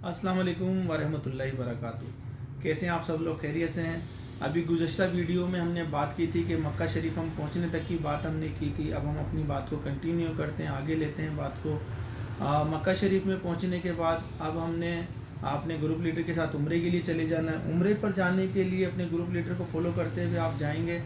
अस्सलाम वालेकुम वरहमतुल्लाहि वबरकातुहू। कैसे हैं आप सब लोग? खैरियत से हैं? अभी गुज़श्ता वीडियो में हमने बात की थी कि मक्का शरीफ हम पहुंचने तक की बात हमने की थी। अब हम अपनी बात को कंटिन्यू करते हैं, आगे लेते हैं बात को। मक्का शरीफ में पहुंचने के बाद अब हमने अपने ग्रुप लीडर के साथ उम्रे के लिए चले जाना है। उम्रे पर जाने के लिए अपने ग्रुप लीडर को फॉलो करते हुए आप जाएंगे।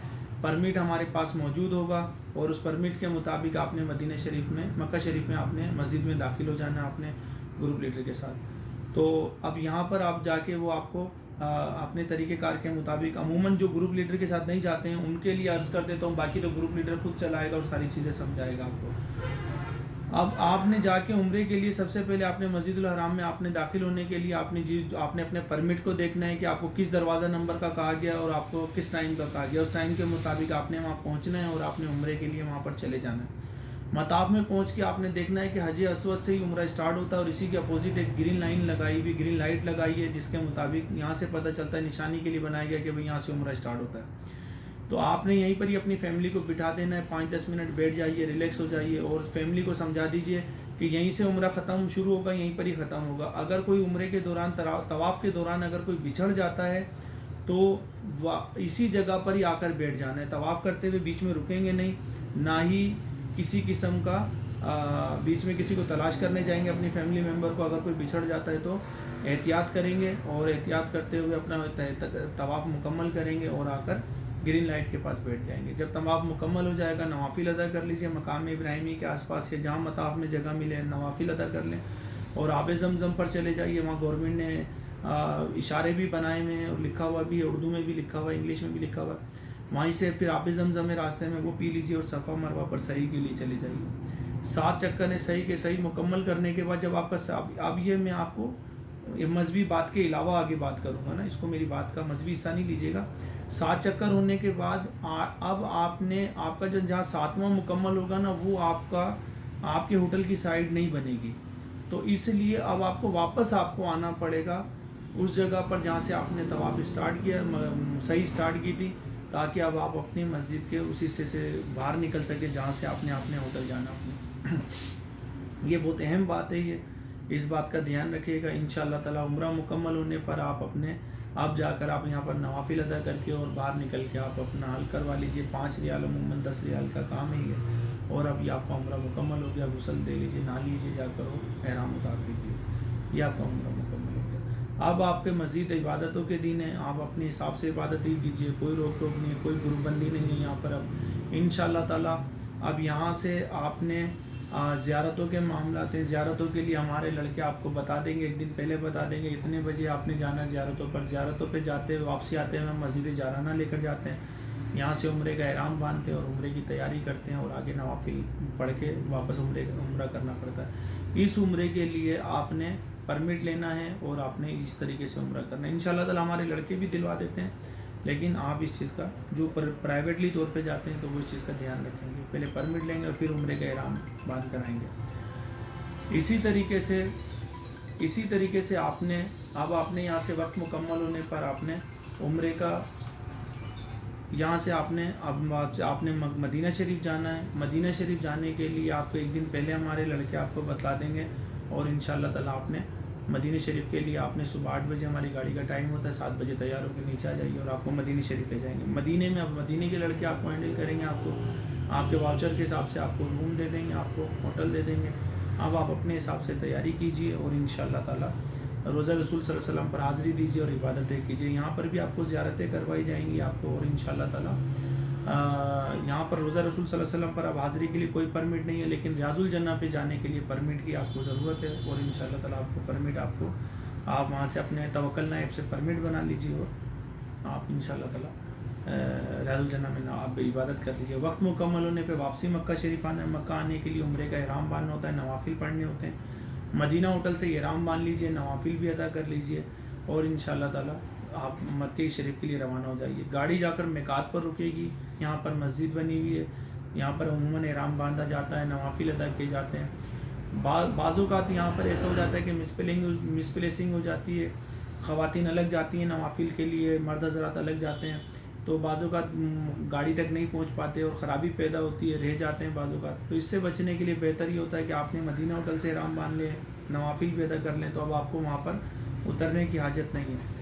परमिट हमारे पास मौजूद होगा और उस परमिट के मुताबिक आपने मदीना शरीफ में, मक्का शरीफ में आपने मस्जिद में दाखिल हो जाना है अपने ग्रुप लीडर के साथ। तो अब यहाँ पर आप जाके वो आपको अपने तरीक़ेकार के मुताबिक, अमूमन जो ग्रुप लीडर के साथ नहीं जाते हैं उनके लिए अर्ज़ कर देता हूँ, बाकी तो ग्रुप लीडर खुद चलाएगा और सारी चीज़ें समझाएगा आपको। अब आपने जाके उम्रे के लिए सबसे पहले आपने मस्जिदुल हराम में आपने दाखिल होने के लिए आपने अपने परमिट को देखना है कि आपको किस दरवाज़ा नंबर का कहा गया और आपको किस टाइम का कहा गया। उस टाइम के मुताबिक आपने वहाँ पहुँचना है और आपने उम्रे के लिए वहाँ पर चले जाना है। मताफ में पहुंच के आपने देखना है कि हज अस्वद से ही उम्रा स्टार्ट होता है और इसी के अपोजिट एक ग्रीन लाइन लगाई हुई, ग्रीन लाइट लगाई है, जिसके मुताबिक यहाँ से पता चलता है, निशानी के लिए बनाया गया कि भाई यहाँ से उम्रा स्टार्ट होता है। तो आपने यहीं पर ही अपनी फैमिली को बिठा देना है, 5-10 मिनट बैठ जाइए, रिलैक्स हो जाइए और फैमिली को समझा दीजिए कि यहीं से उम्रा ख़त्म शुरू होगा, यहीं पर ही ख़त्म होगा। अगर कोई उम्रे के दौरान, तवाफ़ के दौरान अगर कोई बिछड़ जाता है तो इसी जगह पर ही आकर बैठ जाना है। तवाफ़ करते हुए बीच में रुकेंगे नहीं, ना ही किसी किस्म का बीच में किसी को तलाश करने जाएंगे अपनी फैमिली मेम्बर को। अगर कोई बिछड़ जाता है तो एहतियात करेंगे और एहतियात करते हुए अपना तवाफ़ मुकम्मल करेंगे और आकर ग्रीन लाइट के पास बैठ जाएंगे। जब तवाफ़ मुकम्मल हो जाएगा, नवाफिल अदा कर लीजिए। मकाम इब्राहिमी के आसपास या जहाँ मताफ़ में जगह मिले नवाफिल अदा कर लें और आब ज़मज़म पर चले जाइए। वहाँ गवर्नमेंट ने इशारे भी बनाए हुए हैं और लिखा हुआ भी है, उर्दू में भी लिखा हुआ है, इंग्लिश में भी लिखा हुआ है। वहीं से फिर आब ज़मज़म में रास्ते में वो पी लीजिए और सफ़ा मरवा पर सही के लिए चले जाइए। 7 चक्कर सही के सही मुकम्मल करने के बाद जब आपका, अब ये मैं आपको मजहबी बात के अलावा आगे बात करूँगा ना, इसको मेरी बात का मजहबी हिस्सा नहीं लीजिएगा। 7 चक्कर होने के बाद अब आपका जो जहाँ 7वां मुकम्मल होगा ना, वो आपके होटल की साइड नहीं बनेगी। तो इसलिए अब आपको वापस आना पड़ेगा उस जगह पर जहाँ से आपने तवाफ़ स्टार्ट किया, सही स्टार्ट की थी, ताकि अब आप अपनी मस्जिद के उस हिस्से से बाहर निकल सके जहाँ से आपने अपने होटल जाना अपने। ये बहुत अहम बात है, ये इस बात का ध्यान रखिएगा। इंशाअल्लाह ताला उम्रा मुकम्मल होने पर आप जाकर आप यहाँ पर नवाफिल अदा करके और बाहर निकल के आप अपना हल करवा लीजिए। 5 रियाल अमूमन 10 रियाल का काम है ये। और अब ये आपका उम्रा मुकम्मल हो गया, गुस्ल दे लीजिए, नहा लीजिए, जाकर और एहराम उतार लीजिए, ये आपका उम्रा मुकम्मल हो गया। अब आपके मज़ीद इबादतों के दिन हैं, आप अपने हिसाब से इबादत ही कीजिए, कोई रोक टोक नहीं है, कोई ग्रुपबंदी नहीं है यहाँ पर। अब इंशाअल्लाह ताला अब यहाँ से आपने ज़ियारतों के मामलात हैं। ज़ियारतों के लिए हमारे लड़के आपको बता देंगे, एक दिन पहले बता देंगे इतने बजे आपने जाना ज़ियारतों पर। ज़ियारतों पे जाते हुए वापसी आते हैं, हम मस्जिद जाराना लेकर जाते हैं, यहाँ से उम्रे का एहराम बांधते हैं और उम्रे की तैयारी करते हैं और आगे नवाफिल पढ़ के वापस उम्रा करना पड़ता है। इस उम्रे के लिए आपने परमिट लेना है और आपने इस तरीके से उम्रा करना है। इंशाअल्लाह ताला हमारे लड़के भी दिलवा देते हैं, लेकिन आप इस चीज़ का जो प्राइवेटली तौर पे जाते हैं तो वो इस चीज़ का ध्यान रखेंगे, पहले परमिट लेंगे और फिर उम्रे का एहराम बांध कर आएंगे। इसी तरीके से आपने यहाँ से वक्त मुकम्मल होने पर आपने उम्रे का यहाँ से आपने मदीना शरीफ जाना है। मदीना शरीफ जाने के लिए आपको एक दिन पहले हमारे लड़के आपको बता देंगे और इंशाअल्लाह ताला आपने मदीना शरीफ के लिए आपने सुबह 8 बजे हमारी गाड़ी का टाइम होता है, 7 बजे तैयार होकर नीचे आ जाइए और आपको मदीना शरीफ ले जाएंगे। मदीने में अब मदीने के लड़के आपको हैंडल करेंगे, आपके वाउचर के हिसाब से आपको रूम दे देंगे, आपको होटल दे देंगे। अब आप अपने हिसाब से तैयारी कीजिए और इंशाअल्लाह ताला रोज़ा रसूल सल्लल्लाहु अलैहि वसल्लम पर हाज़िरी दीजिए और इबादतें कीजिए। यहाँ पर भी आपको ज़ियारतें करवाई जाएंगी आपको, और इंशाअल्लाह ताला यहाँ पर रोज़ा रसूल सल्लल्लाहु अलैहि वसल्लम पर अब हाज़िरी के लिए कोई परमिट नहीं है, लेकिन रियाजुल जन्नह पे जाने के लिए परमिट की आपको ज़रूरत है। और इंशाअल्लाह ताला आपको परमिट आप वहाँ से अपने तवक्कल ऐप से परमिट बना लीजिए और आप इंशाअल्लाह ताला रियाजुल जन्नह में आप इबादत कर लीजिए। वक्त मुकम्मल होने पे वापसी मक्का शरीफ आना है। मक्का आने के लिए उम्रे का एहराम बांधना होता है, नवाफिल पढ़ने होते हैं। मदीना होटल से एहराम बांध लीजिए, नवाफिल भी अदा कर लीजिए और इंशाअल्लाह ताला आप मक्के शरीफ के लिए रवाना हो जाइए। गाड़ी जाकर मिकात पर रुकेगी, यहाँ पर मस्जिद बनी हुई है, यहाँ पर अमूमन एहराम बांधा जाता है, नवाफिल अदा किए जाते हैं। बाज़ यहाँ पर ऐसा हो जाता है कि मिसप्लेसिंग हो जाती है, ख़वातीन अलग जाती हैं नवाफिल के लिए, मर्द हज़रात अलग जाते हैं, तो बाज़ों का गाड़ी तक नहीं पहुंच पाते और ख़राबी पैदा होती है, रह जाते हैं बाज़ों का। तो इससे बचने के लिए बेहतर ही होता है कि आपने मदीना होटल से एहराम बांध लें नवाफिल भी अदा कर लें तो अब आपको वहाँ पर उतरने की हाजत नहीं है।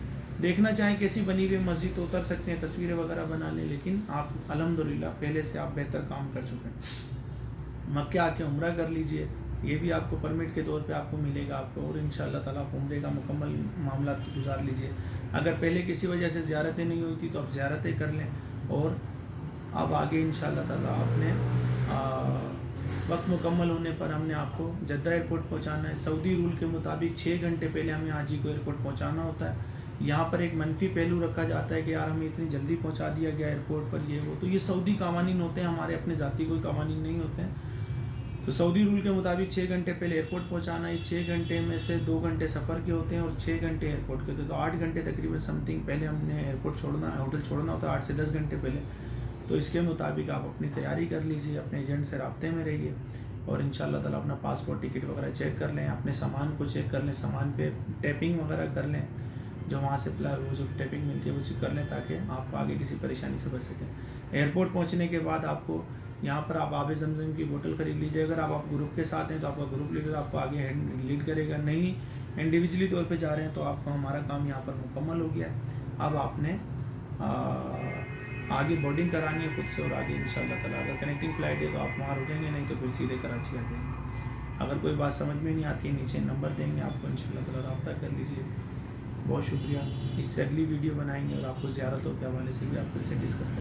देखना चाहें कैसी बनी हुई मस्जिद तो उतर सकते हैं, तस्वीरें वगैरह बना लें, लेकिन आप अल्हम्दुलिल्लाह पहले से आप बेहतर काम कर चुके हैं। मक्के आके उम्रा कर लीजिए, ये भी आपको परमिट के तौर पे आपको मिलेगा आपको, और इंशाअल्लाह ताला आप उम्रे का मुकम्मल मामला गुजार लीजिए। अगर पहले किसी वजह से ज़ियारतें नहीं हुई थी तो आप ज़ियारतें कर लें, और अब आगे इंशाअल्लाह ताला आपने वक्त मुकम्मल होने पर हमने आपको जद्दा एयरपोर्ट पहुंचाना है। सऊदी रूल के मुताबिक 6 घंटे पहले हमें हाजी को एयरपोर्ट पहुंचाना होता है। यहाँ पर एक मनफी पहलू रखा जाता है कि यार हमें इतनी जल्दी पहुंचा दिया गया एयरपोर्ट पर, ये वो, तो ये सऊदी कावानीन होते हैं, हमारे अपने ज़ाती कोई कावानीन नहीं होते हैं। तो सऊदी रूल के मुताबिक 6 घंटे पहले एयरपोर्ट पहुंचाना है। इस 6 घंटे में से 2 घंटे सफ़र के होते हैं और 6 घंटे एयरपोर्ट के होते हैं, तो 8 घंटे तकरीबन समथिंग पहले हमने एयरपोर्ट छोड़ना, होटल छोड़ना होता है 8 से 10 घंटे पहले। तो इसके मुताबिक आप अपनी तैयारी कर लीजिए, अपने एजेंट से राब्ते में रहिए, और इंशाअल्लाह ताला अपना पासपोर्ट टिकट वगैरह चेक कर लें, अपने सामान को चेक कर लें, सामान पे टैपिंग वगैरह कर लें, जो वहाँ से वो जो टैपिंग मिलती है वो चेक कर लें, ताकि आप आगे किसी परेशानी से बच सकें। एयरपोर्ट पहुँचने के बाद आपको यहाँ पर आप आब ज़मज़म की बोतल ख़रीद लीजिए। अगर आप ग्रुप के साथ हैं तो आपका ग्रुप लीडर आपको आगे लीड करेगा, नहीं इंडिविजुअली तौर पे जा रहे हैं तो आपको हमारा काम यहाँ पर मुकम्मल हो गया है। अब आपने आगे बोर्डिंग करानी है खुद से, और आगे इंशाअल्लाह ताला अगर कनेक्टिंग फ़्लाइट है तो आप वहाँ रुकेंगे, नहीं तो फिर सीधे कराची आ जाएंगे। अगर कोई बात समझ में नहीं आती है नीचे नंबर देंगे आपको, इंशाअल्लाह ताला रब्ता कर लीजिए। बहुत शुक्रिया। इससे अगली वीडियो बनाएंगे और आपको ज़ियारतों के हवाले से भी आप फिर से डिस्कस